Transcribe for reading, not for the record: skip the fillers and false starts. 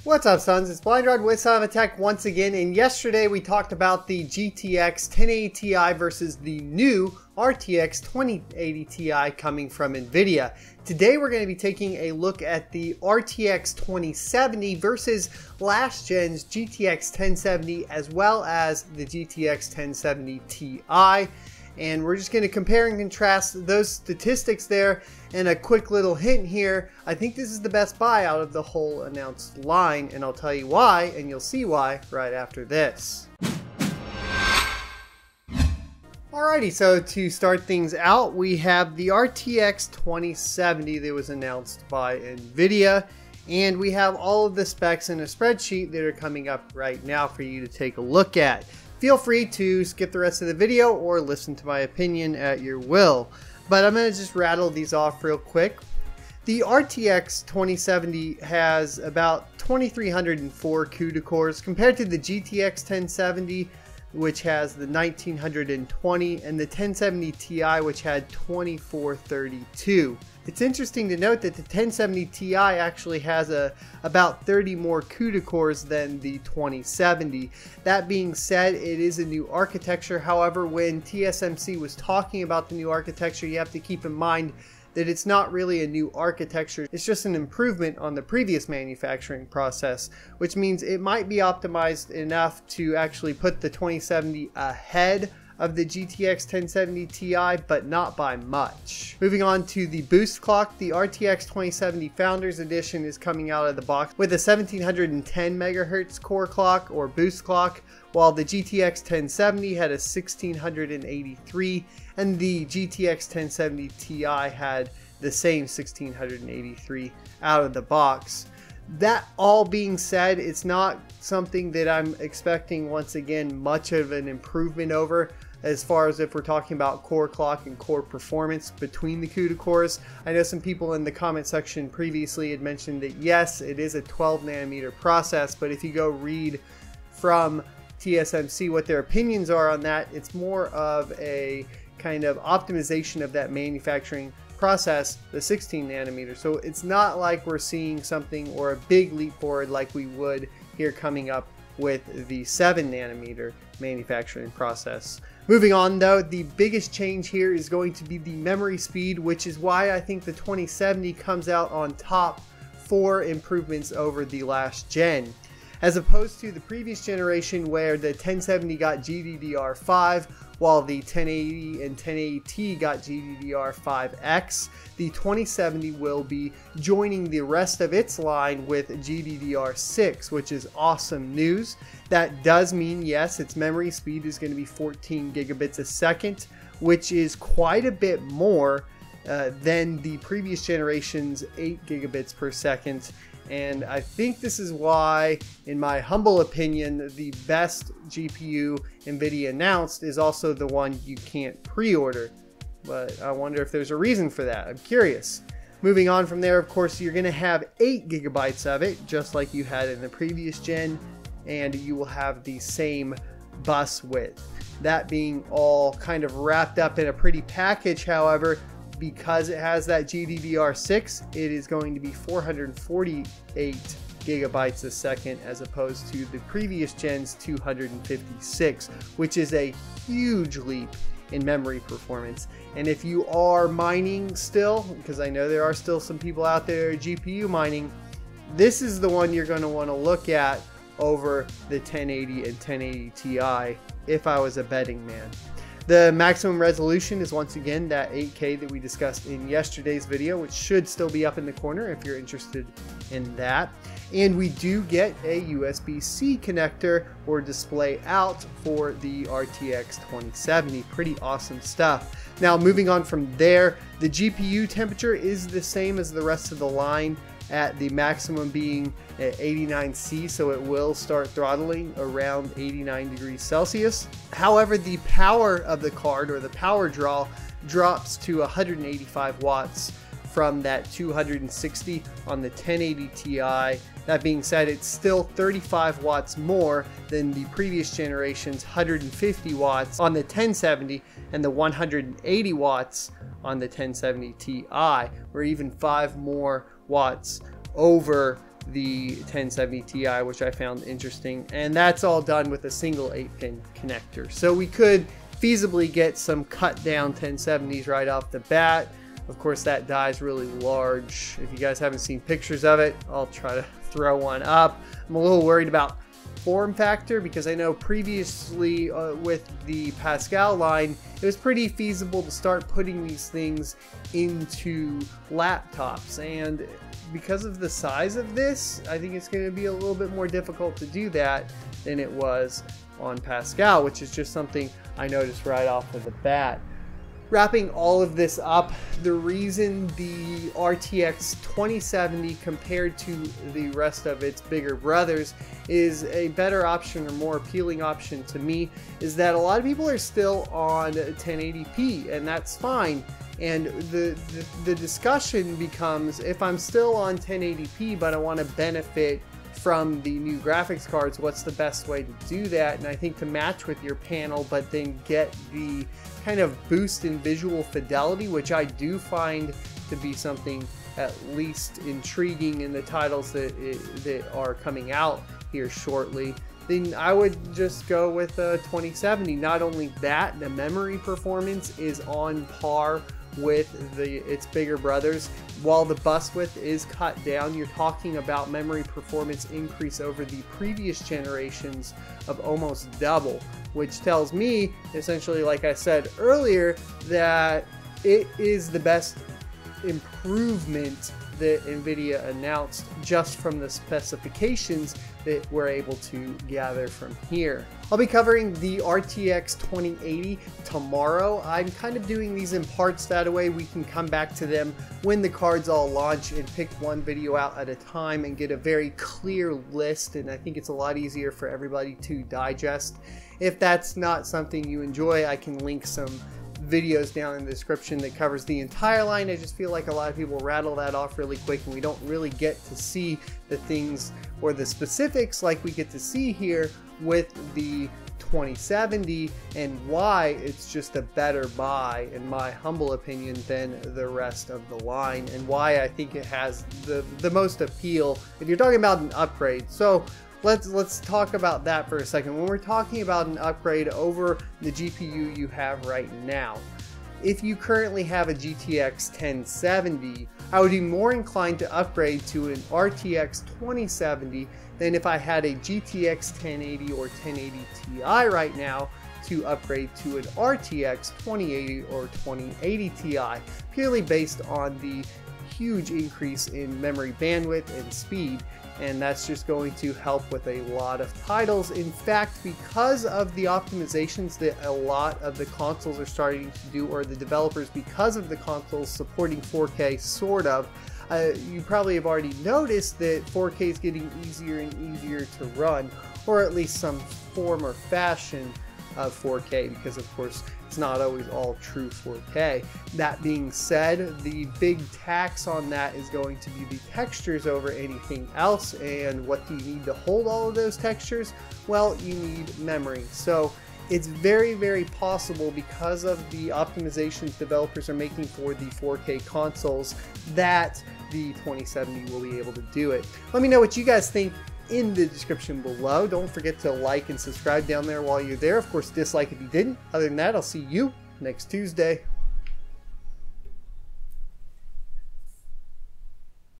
What's up, sons? It's Blind Rod with Son of a Tech once again, and yesterday we talked about the GTX 1080 Ti versus the new RTX 2080 Ti coming from Nvidia. Today we're going to be taking a look at the RTX 2070 versus last gen's GTX 1070 as well as the GTX 1070 Ti. And we're just going to compare and contrast those statistics there. And a quick little hint here, I think this is the best buy out of the whole announced line, and I'll tell you why, and you'll see why right after this. Alrighty, so to start things out, we have the RTX 2070 that was announced by Nvidia, and we have all of the specs in a spreadsheet that are coming up right now for you to take a look at. Feel free to skip the rest of the video or listen to my opinion at your will. But I'm going to just rattle these off real quick. The RTX 2070 has about 2304 CUDA cores compared to the GTX 1070, which has the 1920, and the 1070 Ti, which had 2432. It's interesting to note that the 1070 Ti actually has about 30 more CUDA cores than the 2070. That being said, it is a new architecture. However, when TSMC was talking about the new architecture, you have to keep in mind that it's not really a new architecture. It's just an improvement on the previous manufacturing process, which means it might be optimized enough to actually put the 2070 ahead of the GTX 1070 Ti, but not by much. Moving on to the boost clock, the RTX 2070 Founders Edition is coming out of the box with a 1710 MHz core clock or boost clock, while the GTX 1070 had a 1683, and the GTX 1070 Ti had the same 1683 out of the box. That all being said, it's not something that I'm expecting, once again, much of an improvement over, as far as if we're talking about core clock and core performance between the CUDA cores. I know some people in the comment section previously had mentioned that yes, it is a 12 nanometer process, but if you go read from TSMC what their opinions are on that, it's more of a kind of optimization of that manufacturing process, the 16 nanometer. So it's not like we're seeing something or a big leap forward like we would here coming up with the 7 nanometer manufacturing process. Moving on though, the biggest change here is going to be the memory speed, which is why I think the 2070 comes out on top for improvements over the last gen. As opposed to the previous generation where the 1070 got GDDR5 while the 1080 and 1080Ti got GDDR5X, the 2070 will be joining the rest of its line with GDDR6, which is awesome news. That does mean, yes, its memory speed is going to be 14 gigabits a second, which is quite a bit more than the previous generation's 8 gigabits per second. And I think this is why, in my humble opinion, the best GPU Nvidia announced is also the one you can't pre-order. But I wonder if there's a reason for that. I'm curious. Moving on from there, of course, you're going to have 8 gigabytes of it, just like you had in the previous gen, and you will have the same bus width. That being all kind of wrapped up in a pretty package, however, because it has that GDDR6, it is going to be 448 gigabytes a second as opposed to the previous gen's 256, which is a huge leap in memory performance. And if you are mining still, because I know there are still some people out there GPU mining, this is the one you're going to want to look at over the 1080 and 1080 Ti if I was a betting man. The maximum resolution is once again that 8K that we discussed in yesterday's video, which should still be up in the corner if you're interested in that. And we do get a USB-C connector or display out for the RTX 2070. Pretty awesome stuff. Now moving on from there, the GPU temperature is the same as the rest of the line, at the maximum being at 89°C, so it will start throttling around 89 degrees Celsius. However, the power of the card, or the power draw, drops to 185 watts from that 260 on the 1080 Ti. That being said, it's still 35 watts more than the previous generation's 150 watts on the 1070 and the 180 watts on the 1070 Ti, or even 5 more watts over the 1070 Ti, which I found interesting, and that's all done with a single 8-pin connector. So we could feasibly get some cut down 1070s right off the bat. Of course, that die is really large. If you guys haven't seen pictures of it, I'll try to throw one up. I'm a little worried about form factor because I know previously with the Pascal line, it was pretty feasible to start putting these things into laptops, and because of the size of this, I think it's going to be a little bit more difficult to do that than it was on Pascal, which is just something I noticed right off of the bat. Wrapping all of this up, the reason the RTX 2070 compared to the rest of its bigger brothers is a better option or more appealing option to me is that a lot of people are still on 1080p, and that's fine. And the discussion becomes, if I'm still on 1080p but I want to benefit from the new graphics cards, what's the best way to do that? And I think to match with your panel but then get the kind of boost in visual fidelity, which I do find to be something at least intriguing in the titles that are coming out here shortly, then I would just go with a 2070. Not only that, the memory performance is on par with its bigger brothers. While the bus width is cut down, you're talking about memory performance increase over the previous generations of almost double, which tells me essentially, like I said earlier, that it is the best improvement that Nvidia announced just from the specifications that we're able to gather from here. I'll be covering the RTX 2080 tomorrow. I'm kind of doing these in parts, that way we can come back to them when the cards all launch and pick one video out at a time and get a very clear list, and I think it's a lot easier for everybody to digest. If that's not something you enjoy, I can link some videos down in the description that covers the entire line. I just feel like a lot of people rattle that off really quick and we don't really get to see the things or the specifics like we get to see here with the 2070, and why it's just a better buy in my humble opinion than the rest of the line, and why I think it has the most appeal if you're talking about an upgrade. So let's talk about that for a second. When we're talking about an upgrade over the GPU you have right now, if you currently have a GTX 1070, I would be more inclined to upgrade to an RTX 2070 than if I had a GTX 1080 or 1080 Ti right now to upgrade to an RTX 2080 or 2080 Ti, purely based on the huge increase in memory bandwidth and speed, and that's just going to help with a lot of titles. In fact, because of the optimizations that a lot of the consoles are starting to do, or the developers, because of the consoles supporting 4K sort of, you probably have already noticed that 4K is getting easier and easier to run, or at least some form or fashion of 4K, because of course it's not always all true 4K. That being said, the big tax on that is going to be the textures over anything else. And what do you need to hold all of those textures? Well, you need memory. So it's very, very possible, because of the optimizations developers are making for the 4K consoles, that the 2070 will be able to do it. Let me know what you guys think in the description below. Don't forget to like and subscribe down there while you're there. Of course, dislike if you didn't. Other than that, I'll see you next Tuesday.